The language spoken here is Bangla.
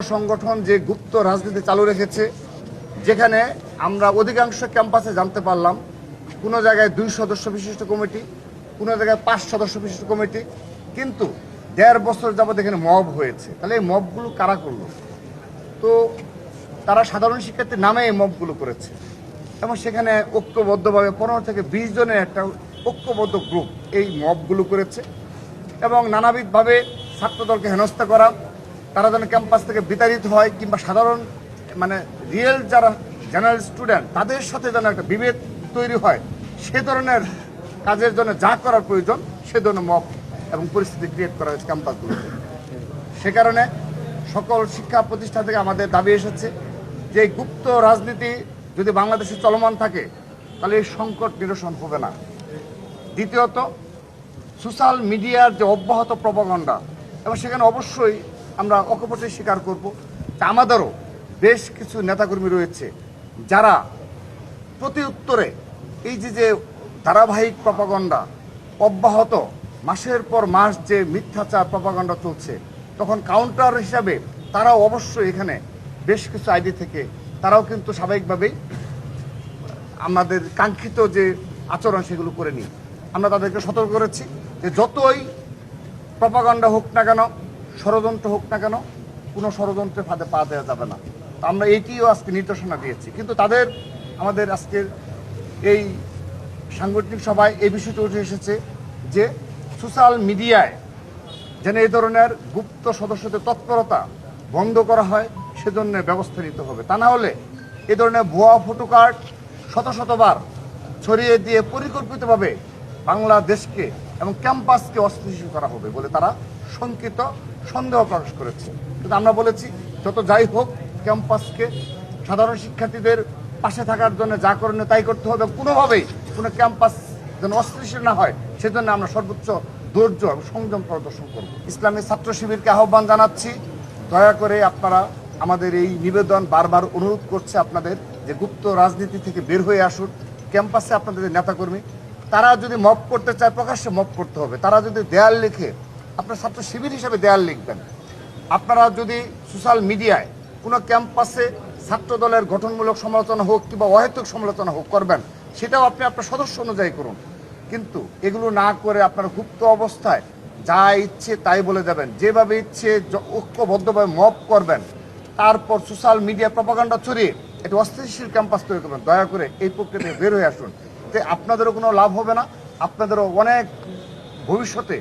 সংগঠন যে গুপ্ত রাজনীতি চালু রেখেছে, যেখানে আমরা অধিকাংশ ক্যাম্পাসে জানতে পারলাম কোনো জায়গায় 2 সদস্য বিশিষ্ট কমিটি, কোনো জায়গায় 5 সদস্য বিশিষ্ট কমিটি, কিন্তু 1.5 বছর যাবত এখানে মব হয়েছে। তাহলে এই মবগুলো কারা করলো? তো তারা সাধারণ শিক্ষার্থীর নামে এই মবগুলো করেছে এবং সেখানে ঐক্যবদ্ধভাবে 15 থেকে 20 জনের একটা ঐক্যবদ্ধ গ্রুপ এই মবগুলো করেছে এবং নানাবিধভাবে ছাত্রদলকে হেনস্থা করা, তারা যেন ক্যাম্পাস থেকে বিতাড়িত হয় কিংবা সাধারণ রিয়েল যারা জেনারেল স্টুডেন্ট তাদের সাথে যেন একটা বিভেদ তৈরি হয়, সে ধরনের কাজের জন্য যা করার প্রয়োজন সে ধরনের মব এবং পরিস্থিতি ক্রিয়েট করা হয়েছে ক্যাম্পাসগুলোতে। সে কারণে সকল শিক্ষা প্রতিষ্ঠান থেকে আমাদের দাবি এসেছে যে এই গুপ্ত রাজনীতি যদি বাংলাদেশে চলমান থাকে তাহলে এই সংকট নিরসন হবে না। দ্বিতীয়ত, সোশ্যাল মিডিয়ার যে অব্যাহত প্রপাগান্ডা, এবং সেখানে অবশ্যই আমরা অকপটে স্বীকার করব যে আমাদেরও বেশ কিছু নেতাকর্মী রয়েছে যারা প্রতি উত্তরে এই যে ধারাবাহিক প্রপাগান্ডা অব্যাহত মাসের পর মাস যে মিথ্যাচার প্রপাগান্ডা চলছে, তখন কাউন্টার হিসাবে তারাও অবশ্যই এখানে বেশ কিছু আইডি থেকে তারাও কিন্তু স্বাভাবিকভাবেই আমাদের কাঙ্ক্ষিত যে আচরণ সেগুলো করে নিই। আমরা তাদেরকে সতর্ক করেছি যে যতই প্রপাগান্ডা হোক না কেন, ষড়যন্ত্র হোক না কেন, কোনো ষড়যন্ত্রের ফাঁদে পা দেওয়া যাবে না। তো আমরা এইটিও আজকে নির্দেশনা দিয়েছি, কিন্তু আমাদের আজকের এই সাংগঠনিক সভায় এই বিষয়টি উঠে এসেছে যে সোশ্যাল মিডিয়ায় যেন এই ধরনের গুপ্ত সদস্যদের তৎপরতা বন্ধ করা হয়, সেজন্য ব্যবস্থা নিতে হবে। তা না হলে এই ধরনের ভুয়া ফটোকার্ড শতবার ছড়িয়ে দিয়ে পরিকল্পিতভাবে বাংলাদেশকে এবং ক্যাম্পাসকে অস্থিতিশীল করা হবে বলে তারা শঙ্কিত সন্দেহ প্রকাশ করেছে। কিন্তু আমরা বলেছি যত যাই হোক ক্যাম্পাসকে সাধারণ শিক্ষার্থীদের পাশে থাকার জন্য যা করণীয় তাই করতে হবে। কোনোভাবেই কোনো ক্যাম্পাস যেন অস্থিতিশীল না হয় সেজন্য আমরা সর্বোচ্চ ধৈর্য এবং সংযম প্রদর্শন করব। ইসলামী ছাত্র শিবিরকে আহ্বান জানাচ্ছি, দয়া করে আপনারা আমাদের এই নিবেদন বারবার অনুরোধ করছে আপনাদের যে গুপ্ত রাজনীতি থেকে বের হয়ে আসুন। ক্যাম্পাসে আপনাদের নেতাকর্মী তারা যদি মব করতে চায় প্রকাশ্যে মব করতে হবে। তারা যদি দেয়াল লিখে, আপনার ছাত্র শিবির হিসেবে দেয়াল লিখবেন। আপনারা যদি সোশ্যাল মিডিয়ায় কোনো ক্যাম্পাসে ছাত্র দলের গঠনমূলক সমালোচনা হোক কিংবা অহেতুক সমালোচনা হোক করবেন, সেটাও আপনি আপনার সদস্য অনুযায়ী করুন। কিন্তু এগুলো না করে আপনারা গুপ্ত অবস্থায় যা ইচ্ছে তাই বলে যাবেন, যেভাবে ইচ্ছে ঐক্যবদ্ধভাবে মব করবেন, তারপর সোশ্যাল মিডিয়া প্রপাগান্ডা ছড়িয়ে একটি অস্থিতিশীল ক্যাম্পাস তৈরি করবেন। দয়া করে এই প্রক্রিয়া থেকে বের হয়ে আসুন। আপনাদেরও কোনো লাভ হবে না, আপনাদেরও অনেক ভবিষ্যতে